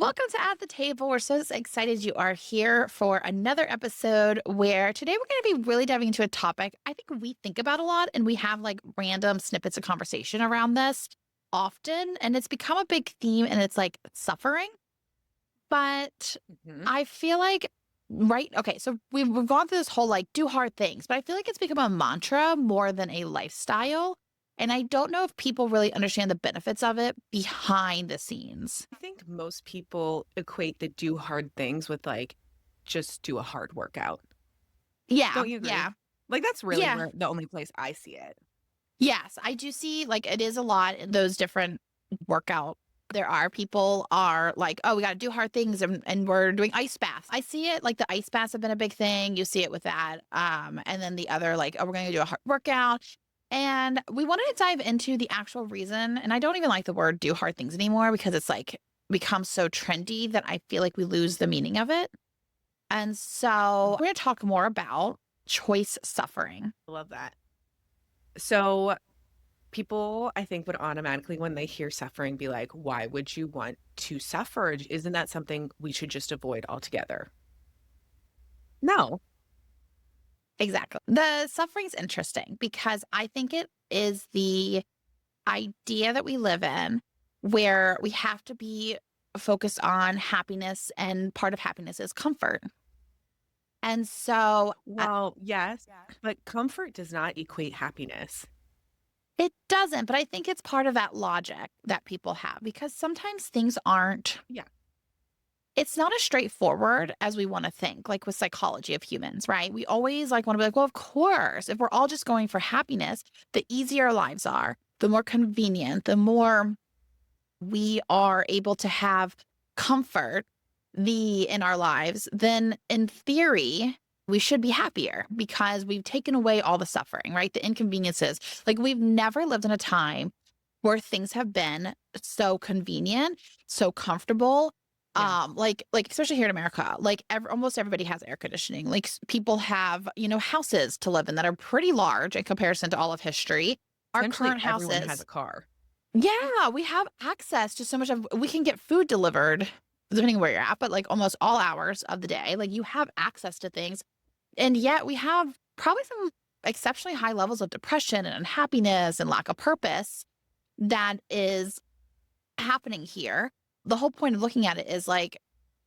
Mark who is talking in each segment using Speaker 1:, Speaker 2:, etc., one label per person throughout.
Speaker 1: Welcome to At the Table. We're so excited you are here for another episode where today we're going to be really diving into a topic I think we think about a lot and we have like random snippets of conversation around this often. And it's become a big theme and it's like suffering. But
Speaker 2: Mhm.
Speaker 1: I feel like, right? Okay. So we've gone through this whole like do hard things, but I feel like it's become a mantra more than a lifestyle. And I don't know if people really understand the benefits of it behind the scenes.
Speaker 2: I think most people equate the do hard things with, like, just do a hard workout.
Speaker 1: Yeah.
Speaker 2: Don't you agree?
Speaker 1: Yeah.
Speaker 2: Like, that's really
Speaker 1: Yeah.
Speaker 2: where the only place I see it.
Speaker 1: Yes, I do see like it is a lot in those different workout. There are people are like, oh, we got to do hard things and we're doing ice baths. I see it like the ice baths have been a big thing. You see it with that. And then the other like, oh, we're going to do a hard workout. And we wanted to dive into the actual reason. And I don't even like the word do hard things anymore because it's like becomes so trendy that I feel like we lose the meaning of it. And so we're going to talk more about choice suffering.
Speaker 2: I love that. So, people, I think, would automatically, when they hear suffering, be like, "Why would you want to suffer? Isn't that something we should just avoid altogether?" No.
Speaker 1: Exactly. The suffering's interesting because I think it is the idea that we live in where we have to be focused on happiness, and part of happiness is comfort. And so
Speaker 2: Well, yes, but comfort does not equate happiness.
Speaker 1: it doesn't, but I think it's part of that logic that people have because sometimes things aren't,
Speaker 2: Yeah.
Speaker 1: it's not as straightforward as we want to think, like with psychology of humans, right? We always like want to be like, well, of course, if we're all just going for happiness, the easier our lives are, the more convenient, the more we are able to have comfort in our lives, then in theory, we should be happier because we've taken away all the suffering, right? The inconveniences. Like we've never lived in a time where things have been so convenient, so comfortable.
Speaker 2: Yeah.
Speaker 1: Like especially here in America, like almost everybody has air conditioning. Like people have, houses to live in that are pretty large in comparison to all of history. Our
Speaker 2: Essentially,
Speaker 1: current
Speaker 2: everyone has
Speaker 1: houses,
Speaker 2: a car.
Speaker 1: yeah, we have access to so much of we can get food delivered depending on where you're at, but like almost all hours of the day. Like you have access to things. And yet we have probably some exceptionally high levels of depression and unhappiness and lack of purpose that is happening here. The whole point of looking at it is like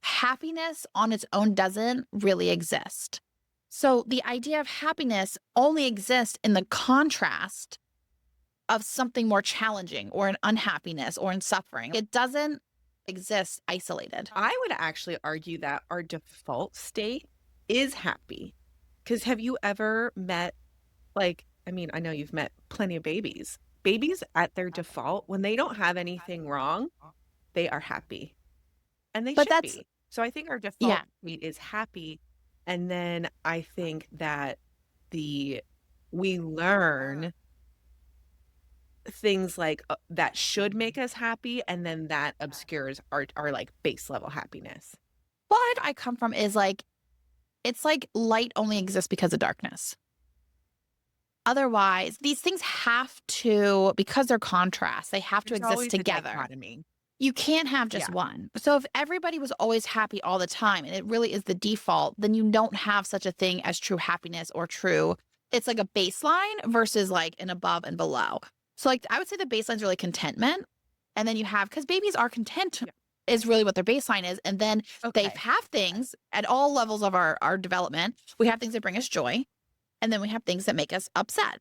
Speaker 1: happiness on its own doesn't really exist. So the idea of happiness only exists in the contrast of something more challenging or an unhappiness or in suffering. It doesn't exist isolated.
Speaker 2: I would actually argue that our default state is happy. Because have you ever met, like, I mean, I know you've met plenty of babies. Babies at their default, when they don't have anything wrong, they are happy and they
Speaker 1: But
Speaker 2: should
Speaker 1: that's,
Speaker 2: be. So I think our default
Speaker 1: yeah,
Speaker 2: state is happy. And then I think that the we learn things like that should make us happy, and then that obscures our like base level happiness.
Speaker 1: what I come from is like, it's like light only exists because of darkness. Otherwise, these things have to, because they're contrasts, they have to
Speaker 2: There's
Speaker 1: exist
Speaker 2: always a
Speaker 1: together.
Speaker 2: dichotomy.
Speaker 1: You can't have just
Speaker 2: Yeah.
Speaker 1: one. So if everybody was always happy all the time and it really is the default, then you don't have such a thing as true happiness or true. It's like a baseline versus like an above and below. So like I would say the baseline is really contentment. And then you have, because babies are content
Speaker 2: Yeah.
Speaker 1: is really what their baseline is. And then they
Speaker 2: Okay.
Speaker 1: have things at all levels of our development. We have things that bring us joy. And then we have things that make us upset.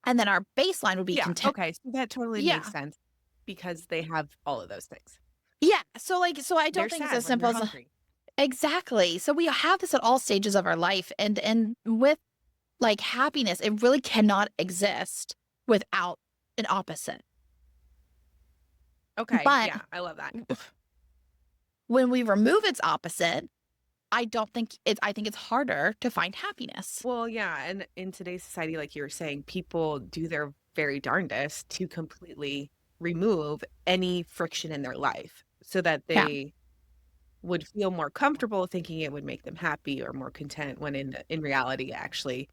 Speaker 1: And then our baseline would be
Speaker 2: Yeah,
Speaker 1: content.
Speaker 2: okay, so that totally makes
Speaker 1: Yeah.
Speaker 2: sense because they have all of those things.
Speaker 1: Yeah. So I
Speaker 2: They're
Speaker 1: don't think it's
Speaker 2: sad
Speaker 1: as
Speaker 2: when they're
Speaker 1: simple as
Speaker 2: hungry.
Speaker 1: exactly. So we have this at all stages of our life and with like happiness, it really cannot exist without an opposite.
Speaker 2: Okay,
Speaker 1: But
Speaker 2: yeah, I love that.
Speaker 1: when we remove its opposite, I think it's harder to find happiness.
Speaker 2: Well, yeah, and in today's society, like you were saying, people do their very darndest to completely remove any friction in their life so that
Speaker 1: Yeah.
Speaker 2: they would feel more comfortable thinking it would make them happy or more content when in reality, actually,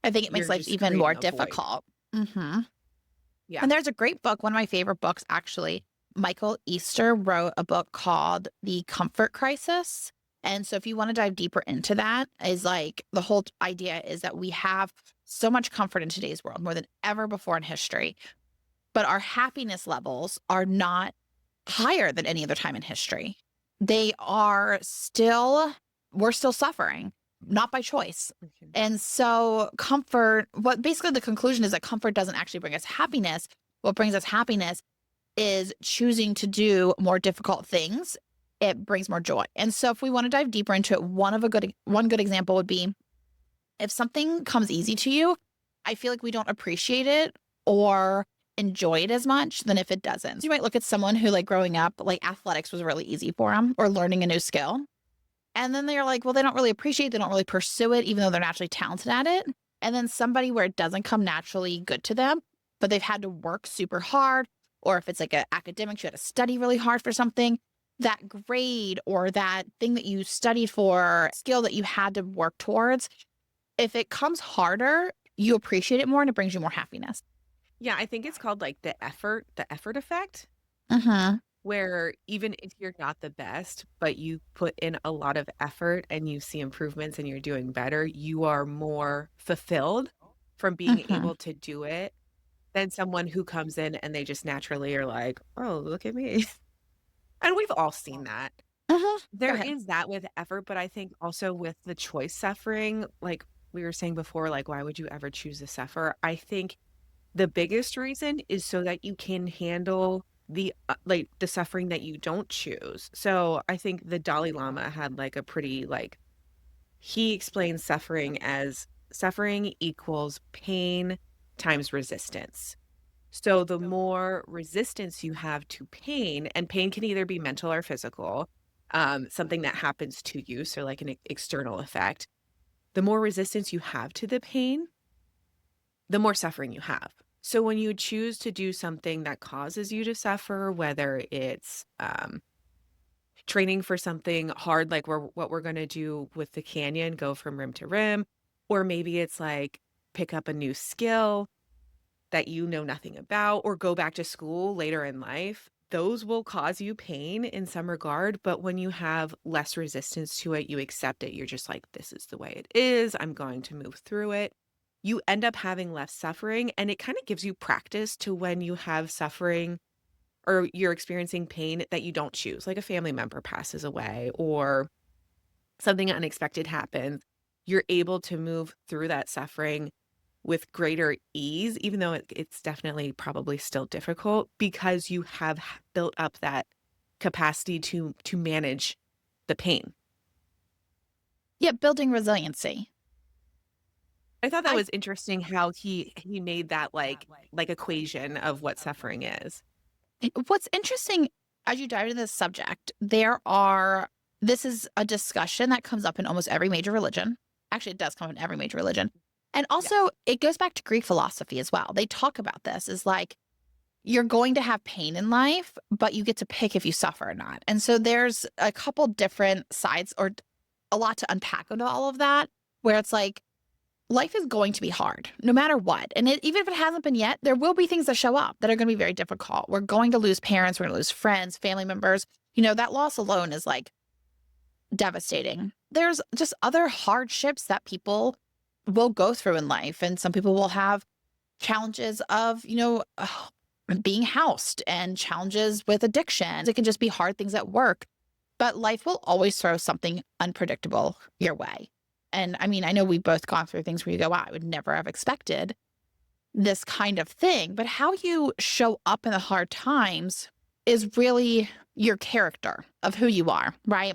Speaker 1: I think it makes
Speaker 2: you're
Speaker 1: life
Speaker 2: just
Speaker 1: even more
Speaker 2: creating a void.
Speaker 1: difficult. Mhm.
Speaker 2: Yeah.
Speaker 1: And there's a great book, one of my favorite books actually, Michael Easter wrote a book called The Comfort Crisis. And so if you want to dive deeper into that, is like the whole idea is that we have so much comfort in today's world, more than ever before in history, but our happiness levels are not higher than any other time in history. They are still, we're still suffering, not by choice.
Speaker 2: Mhm.
Speaker 1: And so comfort, what basically the conclusion is that comfort doesn't actually bring us happiness. What brings us happiness is choosing to do more difficult things. It brings more joy. And so if we want to dive deeper into it, one good example would be if something comes easy to you, I feel like we don't appreciate it or enjoy it as much than if it doesn't. You might look at someone who like growing up, like athletics was really easy for them or learning a new skill. And then they're like, well, they don't really appreciate it. They don't really pursue it, even though they're naturally talented at it. And then somebody where it doesn't come naturally good to them, but they've had to work super hard, or if it's like an academic, you had to study really hard for something, that grade or that thing that you studied for, skill that you had to work towards, if it comes harder, you appreciate it more and it brings you more happiness.
Speaker 2: Yeah, I think it's called like the effort effect,
Speaker 1: Mhm.
Speaker 2: where even if you're not the best, but you put in a lot of effort and you see improvements and you're doing better, you are more fulfilled from being
Speaker 1: Mhm.
Speaker 2: able to do it than someone who comes in and they just naturally are like, "Oh, look at me." And we've all seen that.
Speaker 1: Mhm. Go
Speaker 2: There
Speaker 1: ahead.
Speaker 2: is that with effort, but I think also with the choice suffering, like we were saying before, like, why would you ever choose to suffer? I think the biggest reason is so that you can handle like, the suffering that you don't choose. So, I think the Dalai Lama had, like, a pretty, like he explains suffering as suffering equals pain times resistance. So, the more resistance you have to pain, and pain can either be mental or physical, something that happens to you, so like an external effect. The more resistance you have to the pain, the more suffering you have. So when you choose to do something that causes you to suffer, whether it's training for something hard, like what we're going to do with the canyon, go from rim to rim, or maybe it's like pick up a new skill that you know nothing about, or go back to school later in life, those will cause you pain in some regard. But when you have less resistance to it, you accept it. You're just like, this is the way it is. I'm going to move through it. You end up having less suffering. And it kind of gives you practice to when you have suffering or you're experiencing pain that you don't choose, like a family member passes away or something unexpected happens. You're able to move through that suffering with greater ease, even though it's definitely probably still difficult because you have built up that capacity to manage the pain.
Speaker 1: Yeah, building resiliency.
Speaker 2: I thought that
Speaker 1: I
Speaker 2: was interesting how he made that like equation of what suffering is.
Speaker 1: what's interesting as you dive into this subject, this is a discussion that comes up in almost every major religion. Actually, it does come in every major religion. And
Speaker 2: Yeah.
Speaker 1: also, it goes back to Greek philosophy as well. They talk about this is like you're going to have pain in life, but you get to pick if you suffer or not. And so there's a couple different sides or a lot to unpack into all of that, where it's like life is going to be hard no matter what. And even if it hasn't been yet, there will be things that show up that are going to be very difficult. We're going to lose parents, we're going to lose friends, family members. That loss alone is like devastating. There's just other hardships that people will go through in life. And some people will have challenges of, being housed and challenges with addiction. It can just be hard things at work, but life will always throw something unpredictable your way. And I mean, I know we've both gone through things where you go, wow, I would never have expected this kind of thing. But how you show up in the hard times is really your character of who you are, right?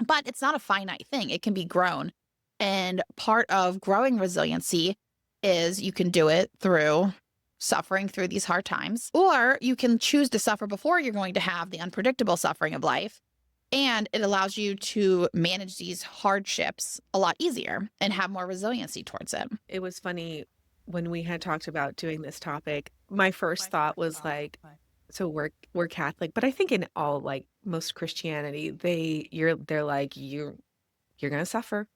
Speaker 1: But it's not a finite thing, it can be grown. And part of growing resiliency is you can do it through suffering through these hard times, or you can choose to suffer before you're going to have the unpredictable suffering of life. And it allows you to manage these hardships a lot easier and have more resiliency towards it.
Speaker 2: It was funny when we had talked about doing this topic. My first thought was like, so we're Catholic, but I think in all like most Christianity, they're like you're gonna suffer.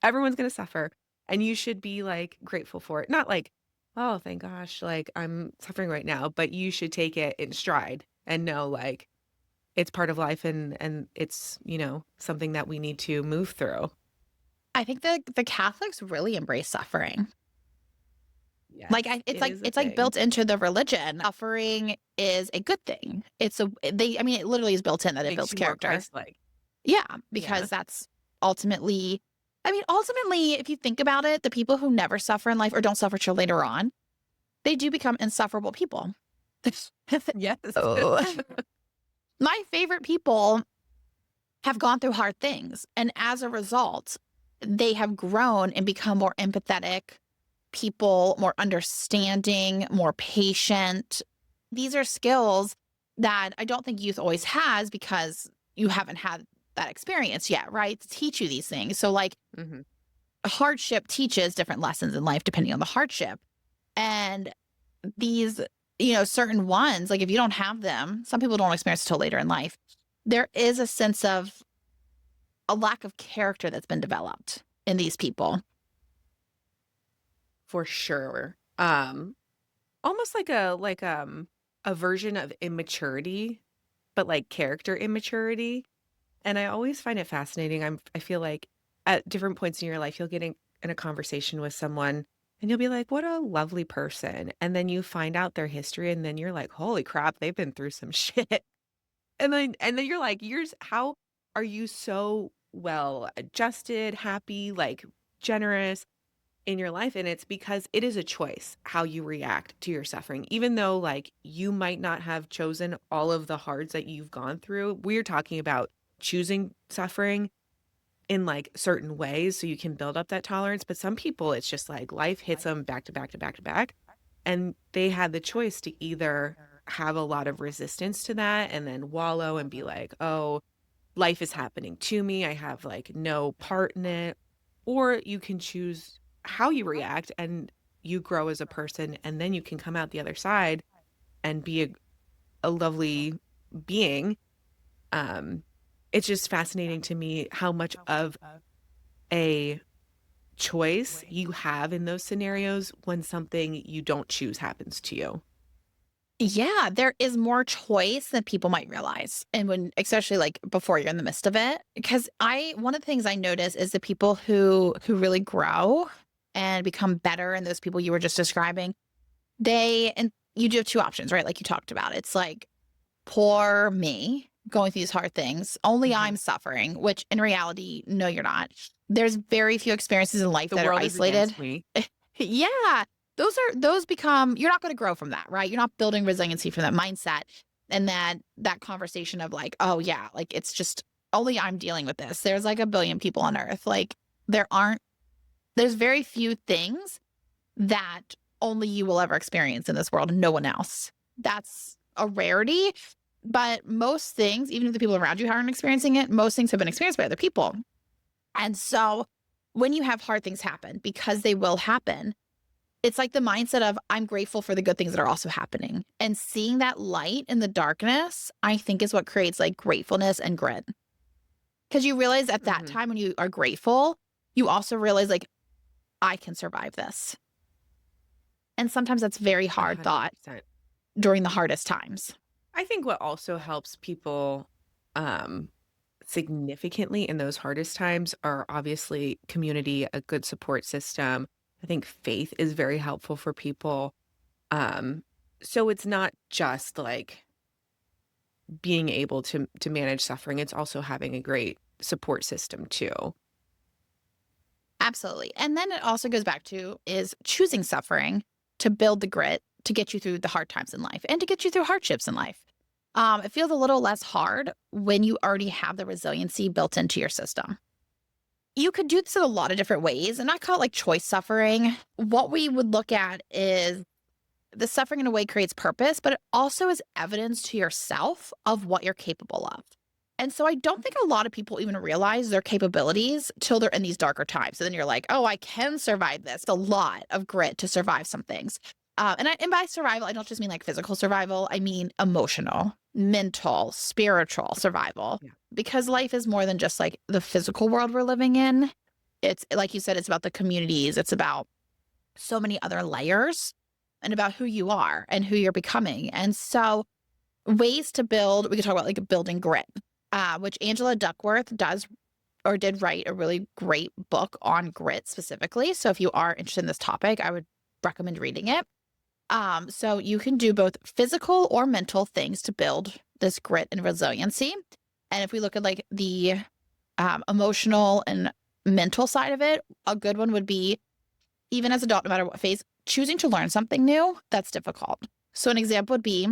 Speaker 2: Everyone's gonna suffer, and you should be like grateful for it. Not like, oh, thank gosh, like I'm suffering right now, but you should take it in stride. and know like it's part of life and it's, something that we need to move through.
Speaker 1: I think the Catholics really embrace suffering.
Speaker 2: Yes,
Speaker 1: It's
Speaker 2: it is a
Speaker 1: it's like
Speaker 2: thing.
Speaker 1: built into the religion. Suffering is a good thing. I mean, it literally is built in that it
Speaker 2: Makes
Speaker 1: builds
Speaker 2: you more
Speaker 1: character.
Speaker 2: Christ-like.
Speaker 1: Yeah,
Speaker 2: Yeah.
Speaker 1: because that's ultimately, I mean, ultimately, if you think about it, the people who never suffer in life or don't suffer till later on, they do become insufferable people.
Speaker 2: Yes.
Speaker 1: Oh. My favorite people have gone through hard things. And as a result, they have grown and become more empathetic people, more understanding, more patient. These are skills that I don't think youth always has because you haven't had that experience yet, right? To teach you these things. So, like,
Speaker 2: Mhm.
Speaker 1: hardship teaches different lessons in life depending on the hardship. And these, certain ones, like if you don't have them, some people don't experience it till later in life. There is a sense of a lack of character that's been developed in these people.
Speaker 2: For sure. Almost like a version of immaturity, but like character immaturity. And I always find it fascinating. I feel like at different points in your life, you'll get in a conversation with someone and you'll be like, what a lovely person. And then you find out their history and then you're like, holy crap, they've been through some shit. And then you're like, how are you so well adjusted, happy, like generous in your life? And it's because it is a choice how you react to your suffering. Even though like you might not have chosen all of the hards that you've gone through, we're talking about choosing suffering in like certain ways so you can build up that tolerance. But some people, it's just like life hits them back to back to back to back. And they had the choice to either have a lot of resistance to that and then wallow and be like, oh, life is happening to me. I have like no part in it. Or you can choose how you react and you grow as a person. And then you can come out the other side and be a lovely being. Um, it's just fascinating to me how much of a choice you have in those scenarios when something you don't choose happens to you.
Speaker 1: Yeah, there is more choice than people might realize. And especially like before you're in the midst of it. Because one of the things I notice is the people who really grow and become better, and those people you were just describing, and you do have two options, right? Like you talked about. It's like, poor me going through these hard things. Only
Speaker 2: Mhm.
Speaker 1: I'm suffering, which in reality, no, you're not. There's very few experiences in life
Speaker 2: The
Speaker 1: that are
Speaker 2: world is
Speaker 1: isolated.
Speaker 2: against me.
Speaker 1: Yeah. Those become, you're not going to grow from that, right? You're not building resiliency from that mindset and that conversation of like, oh yeah, like it's just only I'm dealing with this. There's like a billion people on earth. Like there aren't, there's very few things that only you will ever experience in this world and no one else. That's a rarity. But most things, even if the people around you aren't experiencing it, most things have been experienced by other people. And so when you have hard things happen, because they will happen, it's like the mindset of I'm grateful for the good things that are also happening. And seeing that light in the darkness, I think is what creates like gratefulness and grit. Because you realize at that
Speaker 2: Mhm.
Speaker 1: time when you are grateful, you also realize like I can survive this. And sometimes that's very hard thought
Speaker 2: 100%.
Speaker 1: during the hardest times.
Speaker 2: I think what also helps people um significantly in those hardest times are obviously community, a good support system. I think faith is very helpful for people. Um so it's not just like being able to manage suffering, it's also having a great support system too.
Speaker 1: Absolutely. And then it also goes back to is choosing suffering to build the grit to get you through the hard times in life and to get you through hardships in life. It feels a little less hard when you already have the resiliency built into your system. You could do this in a lot of different ways, and I call it like choice suffering. What we would look at is the suffering in a way creates purpose, but it also is evidence to yourself of what you're capable of. And so I don't think a lot of people even realize their capabilities till they're in these darker times. So then you're like, oh, I can survive this. It's a lot of grit to survive some things. And by survival, I don't just mean like physical survival. I mean emotional, mental, spiritual survival.
Speaker 2: Yeah.
Speaker 1: Because life is more than just like the physical world we're living in. It's like you said, it's about the communities. It's about so many other layers and about who you are and who you're becoming. And so ways to build, we could talk about like building grit, which Angela Duckworth does or did write a really great book on grit specifically. So if you are interested in this topic, I would recommend reading it. So you can do both physical or mental things to build this grit and resiliency. And if we look at like the emotional and mental side of it, a good one would be, even as an adult, no matter what phase, choosing to learn something new that's difficult. So an example would be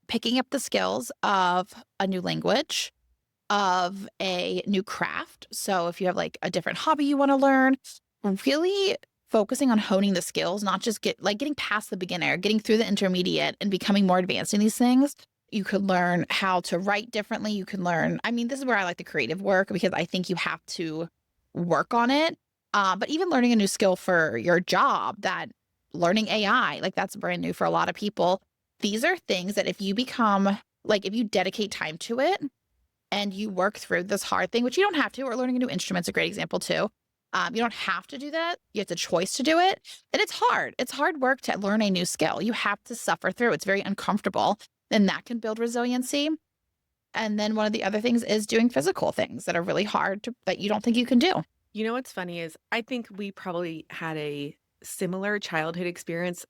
Speaker 1: picking up the skills of a new language, of a new craft. So if you have like a different hobby you want to learn, really focusing on honing the skills, not just getting past the beginner, getting through the intermediate and becoming more advanced in these things. You could learn how to write differently. You can learn, I mean, this is where I like the creative work because I think you have to work on it. But even learning a new skill for your job, that learning AI, like that's brand new for a lot of people. These are things that if you become, like if you dedicate time to it and you work through this hard thing, which you don't have to, or learning a new instrument's a great example too. You don't have to do that. You have the choice to do it. And it's hard. It's hard work to learn a new skill. You have to suffer through. It's very uncomfortable. And that can build resiliency. And then one of the other things is doing physical things that are really hard that you don't think you can do.
Speaker 2: You know what's funny is I think we probably had a similar childhood experience.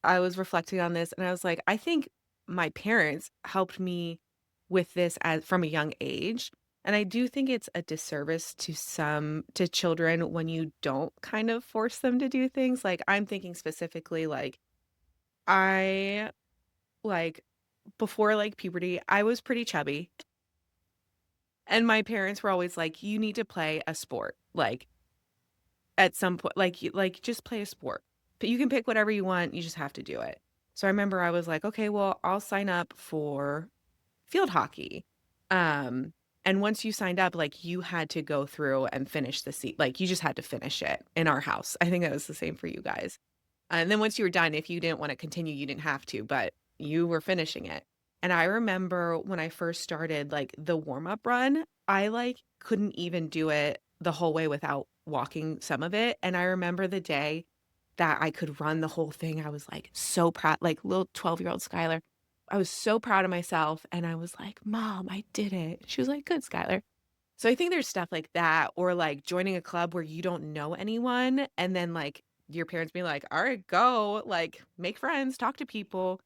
Speaker 2: I was reflecting on this and I was like, I think my parents helped me with this from a young age. And I do think it's a disservice to children when you don't kind of force them to do things. Like I'm thinking specifically like I like before like puberty, I was pretty chubby. And my parents were always like, you need to play a sport. Like at some point, like just play a sport. But you can pick whatever you want. You just have to do it. So I remember I was like, okay, well, I'll sign up for field hockey. And once you signed up, like you had to go through and finish the seat. Like you just had to finish it in our house. I think that was the same for you guys. And then once you were done, if you didn't want to continue, you didn't have to, but you were finishing it. And I remember when I first started, like the warm-up run, I like couldn't even do it the whole way without walking some of it. And I remember the day that I could run the whole thing. I was like so proud, like little 12-year-old Skylar. I was so proud of myself. And I was like, Mom, I did it. She was like, good, Skylar. So I think there's stuff like that, or like joining a club where you don't know anyone. And then like your parents being like, all right, go, like make friends, talk to people.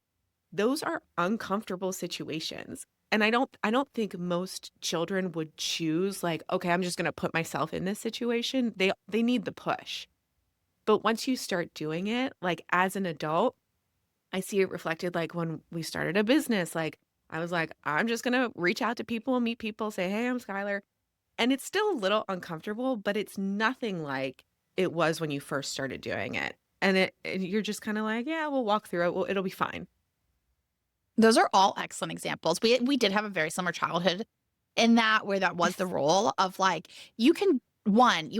Speaker 2: Those are uncomfortable situations. And I don't think most children would choose like, okay, I'm just going to put myself in this situation. They need the push. But once you start doing it, like as an adult, I see it reflected like when we started a business, like I was like, I'm just going to reach out to people, meet people, say, hey, I'm Skylar. And it's still a little uncomfortable, but it's nothing like it was when you first started doing it. And you're just kind of like, yeah, we'll walk through it. Well, it'll be fine.
Speaker 1: Those are all excellent examples. We did have a very similar childhood in that where that was the role of like, you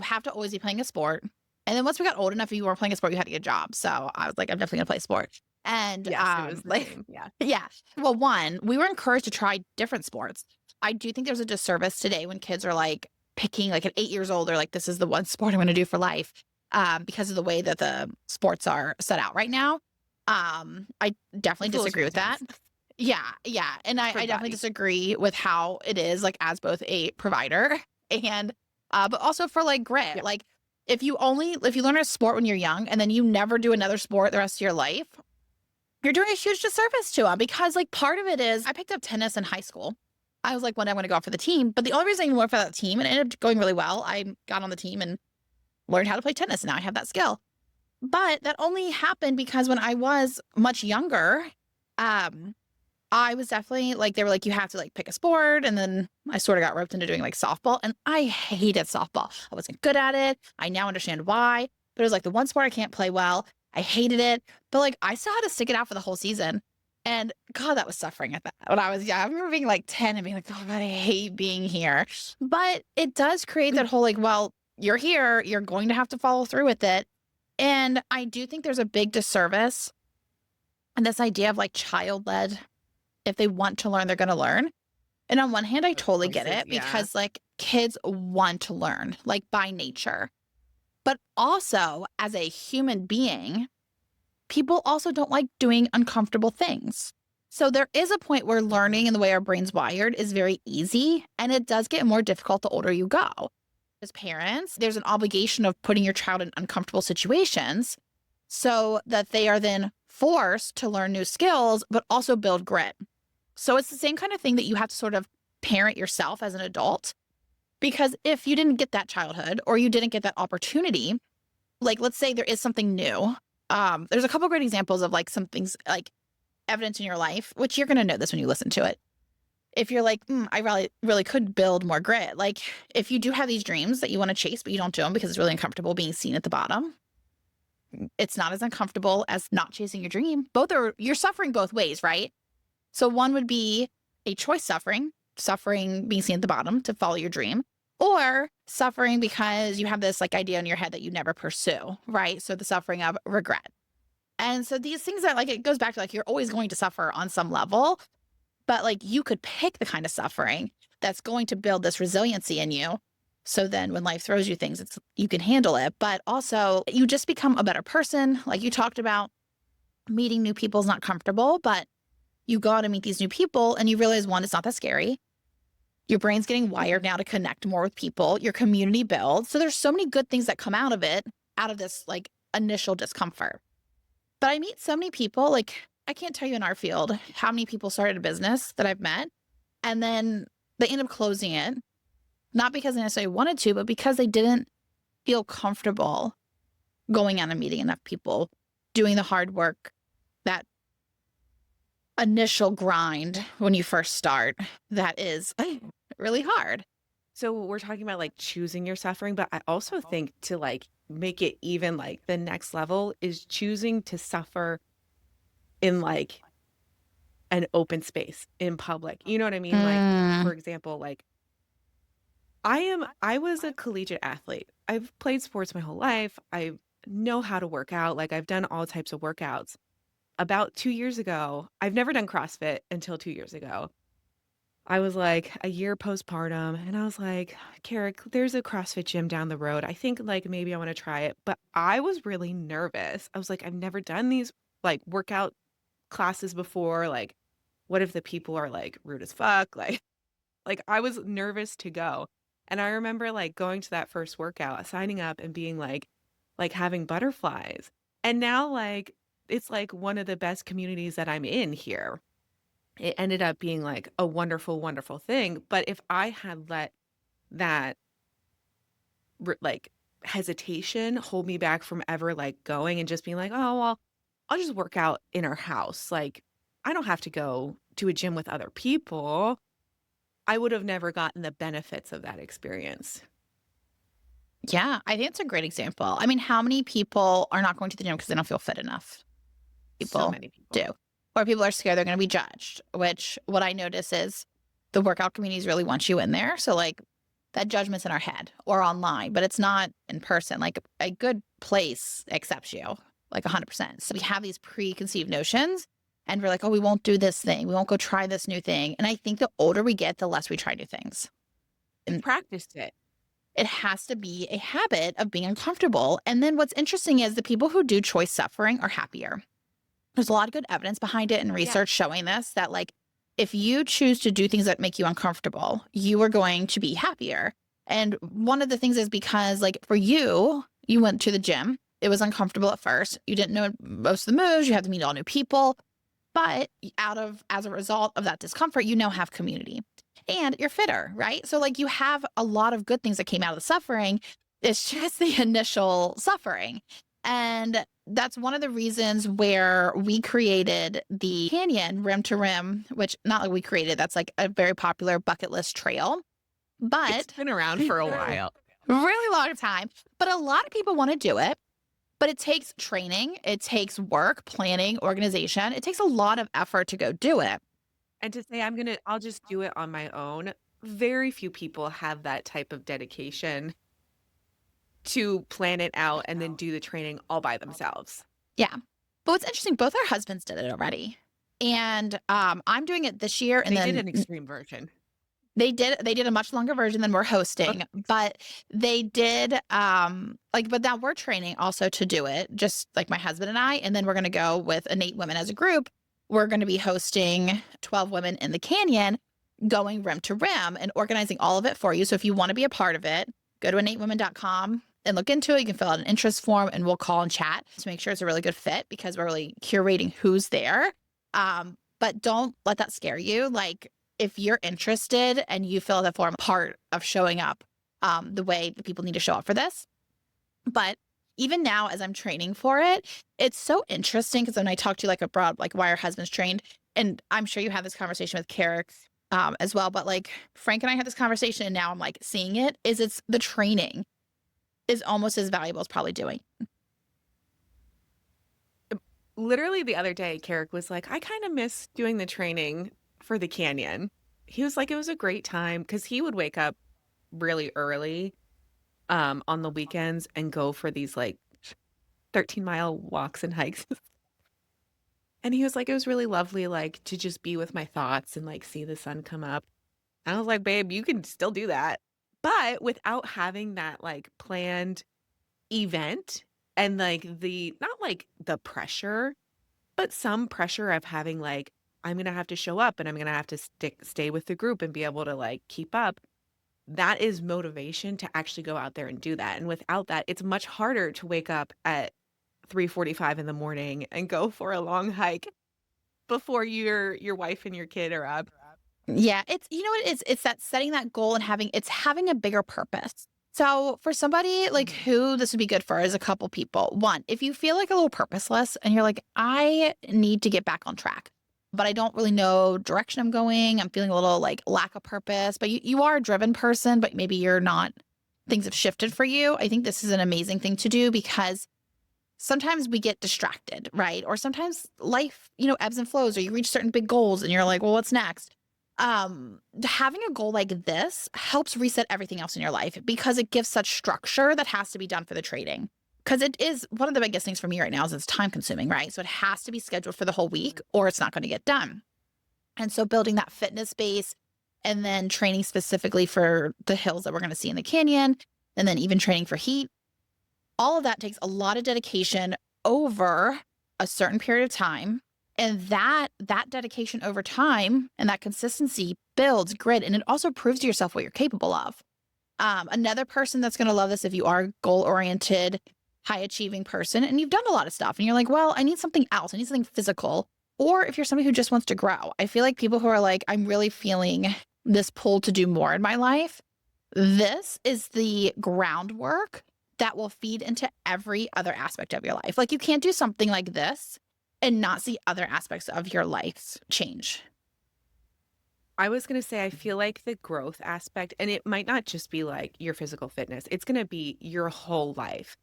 Speaker 1: have to always be playing a sport. And then once we got old enough, if you weren't playing a sport, you had to get a job. So I was like, I'm definitely gonna play sport. And
Speaker 2: Yes, it was the same. Yeah.
Speaker 1: yeah. Well, we were encouraged to try different sports. I do think there's a disservice today when kids are like picking like at 8 years old, they're like, this is the one sport I'm gonna do for life. Because of the way that the sports are set out right now. I definitely disagree with that. Yeah, yeah. And I definitely disagree with how it is like as both a provider and but also for like grit.
Speaker 2: Yeah.
Speaker 1: Like if you learn a sport when you're young and then you never do another sport the rest of your life, you're doing a huge disservice to them because like part of it is I picked up tennis in high school. I was like, one day I'm going to go out for the team. But the only reason I even went for that team and it ended up going really well, I got on the team and learned how to play tennis. And now I have that skill. But that only happened because when I was much younger, I was definitely like, they were like, you have to like pick a sport. And then I sort of got roped into doing like softball and I hated softball. I wasn't good at it. I now understand why, but it was like the one sport I can't play well. I hated it, but like I still had to stick it out for the whole season. And God, that was suffering at that when I was young. I remember being like 10 and being like, oh God, I hate being here. But it does create that whole like, well, you're here, you're going to have to follow through with it. And I do think there's a big disservice and this idea of like child-led, if they want to learn, they're going to learn. And on one hand, I totally get it because like kids want to learn like by nature. But also as a human being, people also don't like doing uncomfortable things. So there is a point where learning and the way our brain's wired is very easy, and it does get more difficult the older you go. As parents, there's an obligation of putting your child in uncomfortable situations so that they are then forced to learn new skills, but also build grit. So it's the same kind of thing that you have to sort of parent yourself as an adult. Because if you didn't get that childhood or you didn't get that opportunity, like let's say there is something new. There's a couple great examples of like some things like evidence in your life, which you're going to know this when you listen to it. If you're like, I really could build more grit. Like if you do have these dreams that you want to chase, but you don't do them because it's really uncomfortable being seen at the bottom, it's not as uncomfortable as not chasing your dream. You're suffering both ways, right? So one would be a choice suffering being seen at the bottom to follow your dream, or suffering because you have this like idea in your head that you never pursue, right? So the suffering of regret. And so these things that like, it goes back to like, you're always going to suffer on some level, but like you could pick the kind of suffering that's going to build this resiliency in you. So then when life throws you things, you can handle it, but also you just become a better person. Like you talked about, meeting new people is not comfortable, but you go out and meet these new people and you realize, one, it's not that scary. Your brain's getting wired now to connect more with people. Your community builds. So there's so many good things that come out of it, out of this like initial discomfort. But I meet so many people, like I can't tell you in our field how many people started a business that I've met and then they end up closing it, not because they necessarily wanted to, but because they didn't feel comfortable going out and meeting enough people, doing the hard work, that initial grind when you first start, that is really hard.
Speaker 2: So we're talking about like choosing your suffering, but I also think to like make it even like the next level is choosing to suffer in like an open space in public. You know what I mean? Like,
Speaker 1: Mm,
Speaker 2: for example, like I was a collegiate athlete. I've played sports my whole life. I know how to work out. Like I've done all types of workouts. About 2 years ago, I've never done CrossFit until 2 years ago. I was like a year postpartum and I was like, Carrick, there's a CrossFit gym down the road. I think like maybe I want to try it. But I was really nervous. I was like, I've never done these like workout classes before. Like, what if the people are like rude as fuck? Like I was nervous to go. And I remember like going to that first workout, signing up and being like having butterflies. And now like it's like one of the best communities that I'm in here. It ended up being like a wonderful, wonderful thing. But if I had let that like hesitation hold me back from ever like going and just being like, oh, well, I'll just work out in our house. Like, I don't have to go to a gym with other people. I would have never gotten the benefits of that experience.
Speaker 1: yeah, I think it's a great example. I mean, how many people are not going to the gym because they don't feel fit enough?
Speaker 2: So
Speaker 1: People
Speaker 2: many people.
Speaker 1: do. Or people are scared they're going to be judged, which what I notice is the workout communities really want you in there. So like that judgment's in our head or online, but it's not in person. Like a good place accepts you like 100%. So we have these preconceived notions and we're like, oh, we won't do this thing. We won't go try this new thing. And I think the older we get, the less we try new things.
Speaker 2: You've
Speaker 1: And
Speaker 2: practiced it.
Speaker 1: it has to be a habit of being uncomfortable. And then what's interesting is the people who do choice suffering are happier. There's a lot of good evidence behind it and
Speaker 2: Yeah.
Speaker 1: research showing this, that like if you choose to do things that make you uncomfortable, you are going to be happier. And one of the things is because like for you, you went to the gym. It was uncomfortable at first. You didn't know most of the moves. You had to meet all new people. But as a result of that discomfort, you now have community and you're fitter, right? So like you have a lot of good things that came out of the suffering. It's just the initial suffering. And that's one of the reasons where we created the canyon rim to rim, which not like we created, that's like a very popular bucket list trail,
Speaker 2: It's
Speaker 1: but
Speaker 2: been around for a while.
Speaker 1: really long time. But a lot of people want to do it, but it takes training, it takes work, planning, organization. It takes a lot of effort to go do it.
Speaker 2: And to say I'll just do it on my own. Very few people have that type of dedication to plan it out and then do the training all by themselves.
Speaker 1: Yeah. But what's interesting, both our husbands did it already. And I'm doing it this year. And
Speaker 2: They did
Speaker 1: then
Speaker 2: an extreme version.
Speaker 1: they did a much longer version than we're hosting, but they did but now we're training also to do it, just like my husband and I, and then we're gonna go with Innate Women as a group, we're going to be hosting 12 women in the canyon going rim to rim and organizing all of it for you. So if you want to be a part of it, go to innatewomen.com and look into it. You can fill out an interest form and we'll call and chat to make sure it's a really good fit because we're really curating who's there. But don't let that scare you. Like if you're interested and you fill out the form, part of showing up the way that people need to show up for this. But even now, as I'm training for it, it's so interesting because when I talk to you like abroad, like why our husband's trained, and I'm sure you had this conversation with Carrick as well, but like Frank and I had this conversation and now I'm like seeing it's the training is almost as valuable as probably doing.
Speaker 2: Literally the other day, Carrick was like, I kind of miss doing the training for the canyon. He was like, it was a great time because he would wake up really early on the weekends and go for these like 13-mile walks and hikes. And he was like, it was really lovely, like to just be with my thoughts and like see the sun come up. And I was like, babe, you can still do that. But without having that like planned event and like not like the pressure, but some pressure of having like, I'm going to have to show up and I'm going to have to stay with the group and be able to like keep up. That is motivation to actually go out there and do that. And without that, it's much harder to wake up at 3:45 in the morning and go for a long hike before your wife and your kid are up.
Speaker 1: Yeah, it's you know what it is? It's that setting that goal and having a bigger purpose. So for somebody like who this would be good for is a couple people. One, if you feel like a little purposeless and you're like, I need to get back on track, but I don't really know direction I'm going. I'm feeling a little like lack of purpose, but you are a driven person, but maybe you're not, things have shifted for you. I think this is an amazing thing to do because sometimes we get distracted, right? Or sometimes life, ebbs and flows, or you reach certain big goals and you're like, well, what's next? Having a goal like this helps reset everything else in your life because it gives such structure that has to be done for the trading. Because it is one of the biggest things for me right now is it's time consuming, right? So it has to be scheduled for the whole week or it's not going to get done. And so building that fitness base and then training specifically for the hills that we're going to see in the canyon, and then even training for heat, all of that takes a lot of dedication over a certain period of time. And that dedication over time and that consistency builds grit. And it also proves to yourself what you're capable of. Another person that's going to love this if you are a goal-oriented, high-achieving person and you've done a lot of stuff and you're like, well, I need something else. I need something physical. Or if you're somebody who just wants to grow. I feel like people who are like, I'm really feeling this pull to do more in my life. This is the groundwork that will feed into every other aspect of your life. Like you can't do something like this and not see other aspects of your life change.
Speaker 2: I was going to say, I feel like the growth aspect, and it might not just be like your physical fitness, it's going to be your whole life,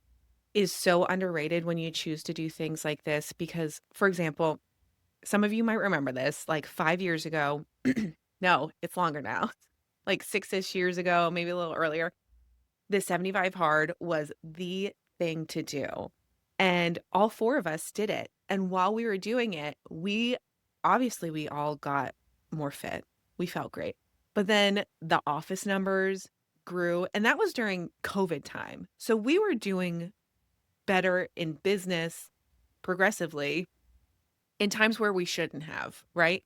Speaker 2: is so underrated when you choose to do things like this. Because, for example, some of you might remember this, like 5 years ago, no, it's longer now, like 6-ish years ago, maybe a little earlier, the 75 hard was the thing to do. And all 4 of us did it. And while we were doing it, we all got more fit. We felt great. But then the office numbers grew, and that was during COVID time. So we were doing better in business progressively in times where we shouldn't have, right?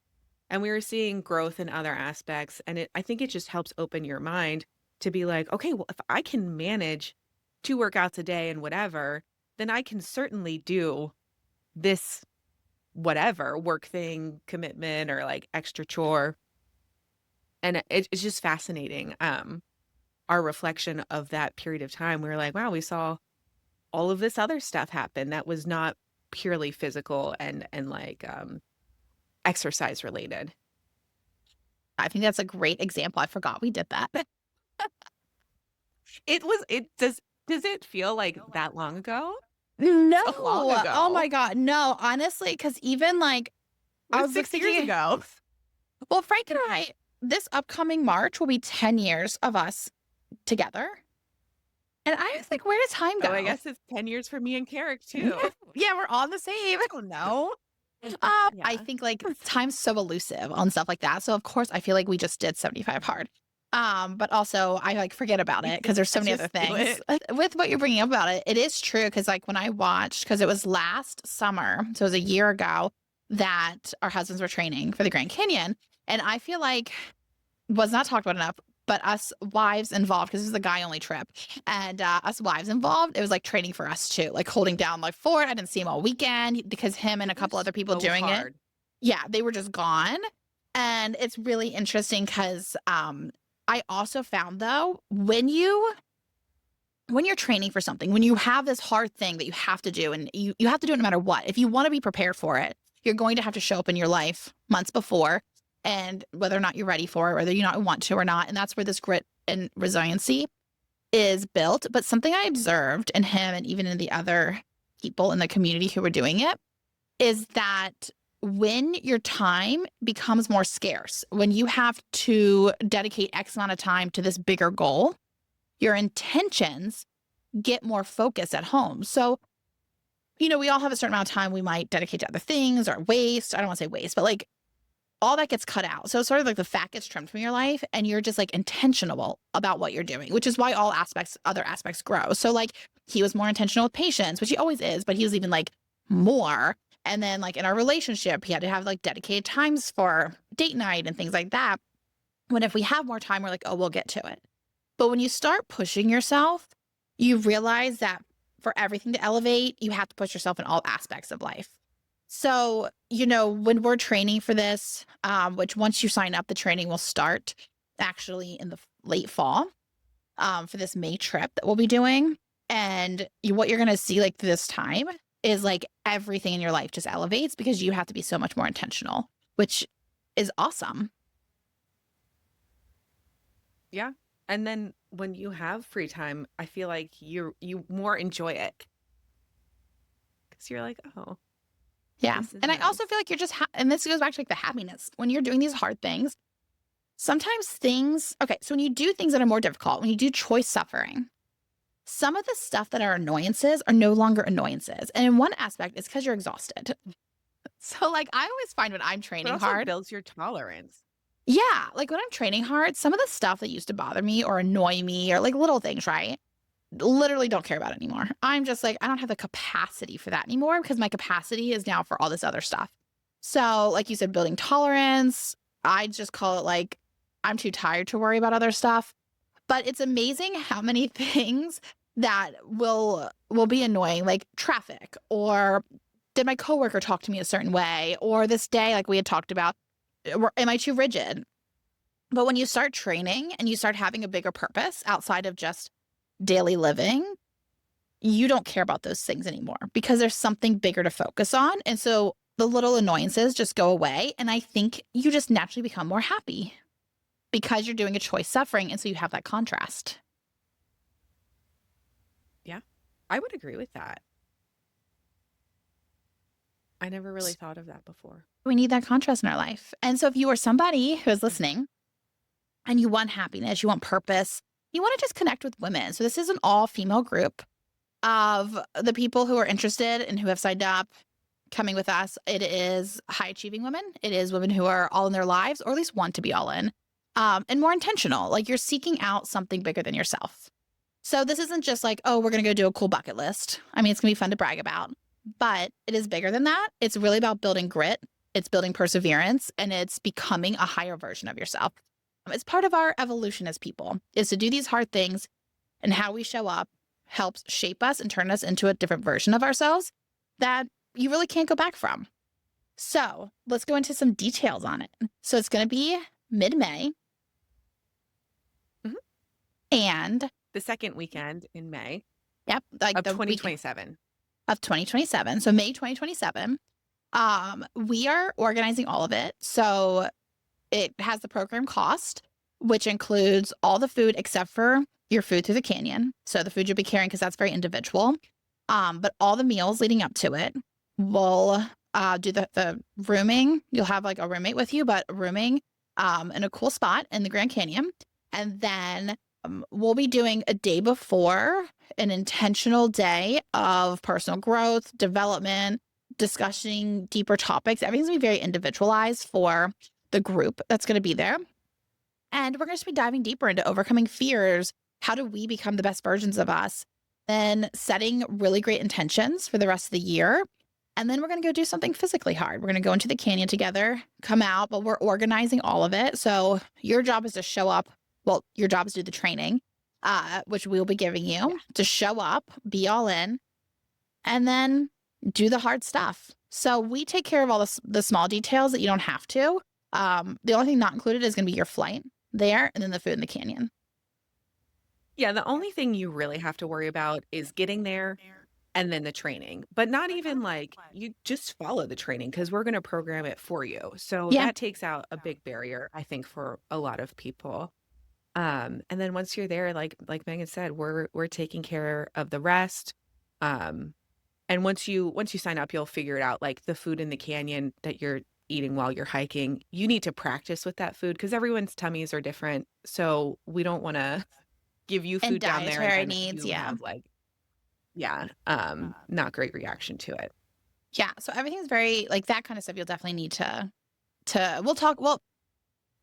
Speaker 2: And we were seeing growth in other aspects. And I think it just helps open your mind to be like, okay, well, if I can manage 2 workouts a day and whatever, then I can certainly do this whatever work thing, commitment, or like extra chore. And it's just fascinating. Our reflection of that period of time, we were like, wow, we saw all of this other stuff happen that was not purely physical and like exercise related.
Speaker 1: I think that's a great example. I forgot we did that.
Speaker 2: Does it feel like that long ago?
Speaker 1: No.
Speaker 2: So long ago.
Speaker 1: Oh my God. No, honestly, because even like
Speaker 2: It was 6 years ago.
Speaker 1: Well, Frank and I, this upcoming March will be 10 years of us together. And I was like, where does time go?
Speaker 2: Oh, I guess it's 10 years for me and Carrick too.
Speaker 1: Yeah, we're all the same. I don't know. I think like time's so elusive on stuff like that. So of course I feel like we just did 75 hard. But also I like forget about it because there's so many other things. With what you're bringing up about it, it is true because like when I watched, because it was last summer, so it was a year ago, that our husbands were training for the Grand Canyon. And I feel like was not talked about enough, but us wives involved, because this is a guy only trip, and us wives involved, it was like training for us too, like holding down like Ford. I didn't see him all weekend because him and a
Speaker 2: It
Speaker 1: couple
Speaker 2: was
Speaker 1: other people
Speaker 2: so
Speaker 1: doing it.
Speaker 2: hard.
Speaker 1: Yeah, they were just gone. And it's really interesting because I also found though, when you're training for something, when you have this hard thing that you have to do, and you have to do it no matter what, if you want to be prepared for it, you're going to have to show up in your life months before, and whether or not you're ready for it, whether you not want to or not. And that's where this grit and resiliency is built. But something I observed in him and even in the other people in the community who were doing it is that when your time becomes more scarce, when you have to dedicate X amount of time to this bigger goal, your intentions get more focused at home. So, we all have a certain amount of time we might dedicate to other things or waste. I don't want to say waste, but like all that gets cut out. So it's sort of like the fat gets trimmed from your life, and you're just like intentional about what you're doing, which is why other aspects grow. So like he was more intentional with patience, which he always is, but he was even like more. And then like in our relationship, he had to have like dedicated times for date night and things like that. When if we have more time, we're like, oh, we'll get to it. But when you start pushing yourself, you realize that for everything to elevate, you have to push yourself in all aspects of life. So, when we're training for this, which once you sign up, the training will start actually in the late fall for this May trip that we'll be doing. And what you're going to see like this time is like everything in your life just elevates because you have to be so much more intentional, which is awesome.
Speaker 2: Yeah. And then when you have free time, I feel like you more enjoy it because you're like, oh,
Speaker 1: Yeah.
Speaker 2: this is
Speaker 1: And I also
Speaker 2: nice.
Speaker 1: feel like you're just, and this goes back to like the happiness. When you're doing these hard things, sometimes okay, so when you do things that are more difficult, when you do choice suffering, some of the stuff that are annoyances are no longer annoyances. And in one aspect, it's because you're exhausted. So like I always find when I'm
Speaker 2: But
Speaker 1: training
Speaker 2: also
Speaker 1: hard,
Speaker 2: builds your tolerance.
Speaker 1: yeah, like when I'm training hard, some of the stuff that used to bother me or annoy me or like little things, right? Literally don't care about it anymore. I'm just like, I don't have the capacity for that anymore because my capacity is now for all this other stuff. So, like you said, building tolerance, I just call it like, I'm too tired to worry about other stuff. But it's amazing how many things that will be annoying, like traffic, or did my coworker talk to me a certain way, or this day, like we had talked about, am I too rigid? But when you start training and you start having a bigger purpose outside of just daily living, you don't care about those things anymore because there's something bigger to focus on. And so the little annoyances just go away. And I think you just naturally become more happy because you're doing a choice suffering. And so you have that contrast.
Speaker 2: Yeah. I would agree with that. I never really thought of that before.
Speaker 1: We need that contrast in our life. And so if you are somebody who is listening and you want happiness, you want purpose, you want to just connect with women. So this is an all female group of the people who are interested and who have signed up coming with us. It is high achieving women. It is women who are all in their lives, or at least want to be all in, and more intentional. Like you're seeking out something bigger than yourself. So this isn't just like, oh, we're going to go do a cool bucket list. I mean, it's going to be fun to brag about, but it is bigger than that. It's really about building grit. It's building perseverance, and it's becoming a higher version of yourself. It's part of our evolution as people is to do these hard things, and how we show up helps shape us and turn us into a different version of ourselves that you really can't go back from. So let's go into some details on it. So it's going to be mid-May.
Speaker 2: Mhm.
Speaker 1: And
Speaker 2: The second weekend in May
Speaker 1: yep, like
Speaker 2: of
Speaker 1: the weekend
Speaker 2: 2027.
Speaker 1: of 2027. So May 2027. We are organizing all of it. So it has the program cost, which includes all the food except for your food through the canyon. So the food you'll be carrying, because that's very individual. But all the meals leading up to it will do the rooming. You'll have like a roommate with you, but rooming in a cool spot in the Grand Canyon. And then we'll be doing a day before an intentional day of personal growth, development, discussing deeper topics. Everything's going to be very individualized for the group that's going to be there. And we're going to be diving deeper into overcoming fears. How do we become the best versions of us? Then setting really great intentions for the rest of the year. And then we're going to go do something physically hard. We're going to go into the canyon together, come out, but we're organizing all of it. So your job is to show up. Well, your job is to do the training, which we'll be giving
Speaker 2: Yeah.
Speaker 1: you to show up, be all in, and then do the hard stuff. So we take care of all the small details that you don't have to. The only thing not included is going to be your flight there and then the food in the canyon.
Speaker 2: Yeah, the only thing you really have to worry about is getting there and then the training, but not even like you just follow the training because we're going to program it for you. So
Speaker 1: Yeah.
Speaker 2: that takes out a big barrier, I think, for a lot of people. And then once you're there, like Megan said, we're taking care of the rest. Um, and once you sign up, you'll figure it out. Like the food in the canyon that you're eating while you're hiking, you need to practice with that food because everyone's tummies are different. So we don't want to give you
Speaker 1: And
Speaker 2: food down there and
Speaker 1: dietary
Speaker 2: then
Speaker 1: needs.
Speaker 2: you
Speaker 1: Yeah.
Speaker 2: have like, yeah, not great reaction to it.
Speaker 1: Yeah. So everything's very like that kind of stuff. You'll definitely need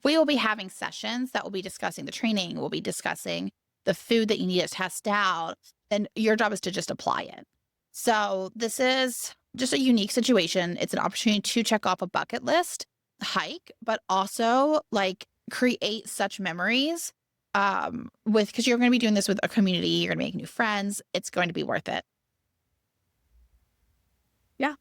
Speaker 1: we will be having sessions that will be discussing the training. We'll be discussing the food that you need to test out. And your job is to just apply it. So this is just a unique situation. It's an opportunity to check off a bucket list hike, but also like create such memories because you're going to be doing this with a community. You're going to make new friends. It's going to be worth it.
Speaker 2: Yeah.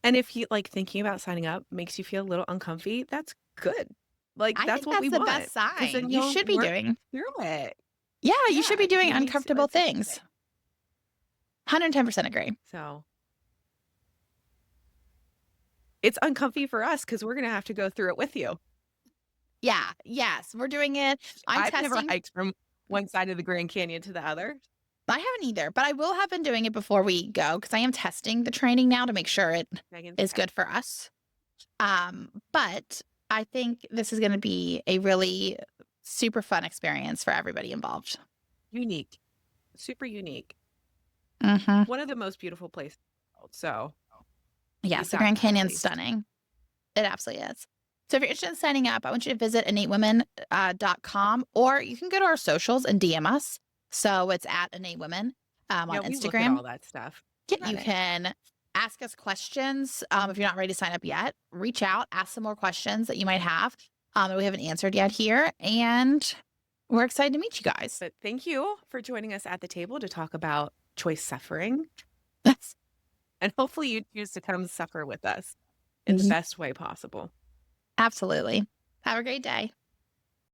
Speaker 2: And if you like thinking about signing up makes you feel a little uncomfy, that's good. Like
Speaker 1: I
Speaker 2: that's
Speaker 1: think
Speaker 2: what we
Speaker 1: that's the
Speaker 2: want
Speaker 1: best
Speaker 2: because then
Speaker 1: sign. You
Speaker 2: you'll
Speaker 1: should be
Speaker 2: work
Speaker 1: doing.
Speaker 2: through it.
Speaker 1: Yeah, you should
Speaker 2: Yeah,
Speaker 1: be doing
Speaker 2: you need
Speaker 1: uncomfortable
Speaker 2: it's
Speaker 1: things.
Speaker 2: amazing.
Speaker 1: 110% agree.
Speaker 2: So it's uncomfy for us because we're gonna have to go through it with you.
Speaker 1: Yeah. Yes. We're doing it. I'm
Speaker 2: I've never
Speaker 1: testing.
Speaker 2: hiked from one side of the Grand Canyon to the other.
Speaker 1: I haven't either, but I will have been doing it before we go because I am testing the training now to make sure it
Speaker 2: Megan's
Speaker 1: is good for us. But I think this is going to be a really super fun experience for everybody involved.
Speaker 2: unique, super unique.
Speaker 1: Mm-hmm.
Speaker 2: One of the most beautiful places in the world. So
Speaker 1: Yes,
Speaker 2: you've
Speaker 1: the
Speaker 2: got
Speaker 1: Grand
Speaker 2: that at
Speaker 1: Canyon's
Speaker 2: least.
Speaker 1: stunning. It absolutely is. So if you're interested in signing up, I want you to visit innatewomen.com or you can go to our socials and DM us. So it's at Innate Women on
Speaker 2: Yeah, we look at
Speaker 1: Instagram.
Speaker 2: all that stuff.
Speaker 1: Yeah, you can ask us questions. If you're not ready to sign up yet, reach out, ask some more questions that you might have that we haven't answered yet here. And we're excited to meet you guys.
Speaker 2: But thank you for joining us at the table to talk about choice suffering.
Speaker 1: That's
Speaker 2: And hopefully you choose to come suffer with us in the best way possible.
Speaker 1: absolutely. Have a great day.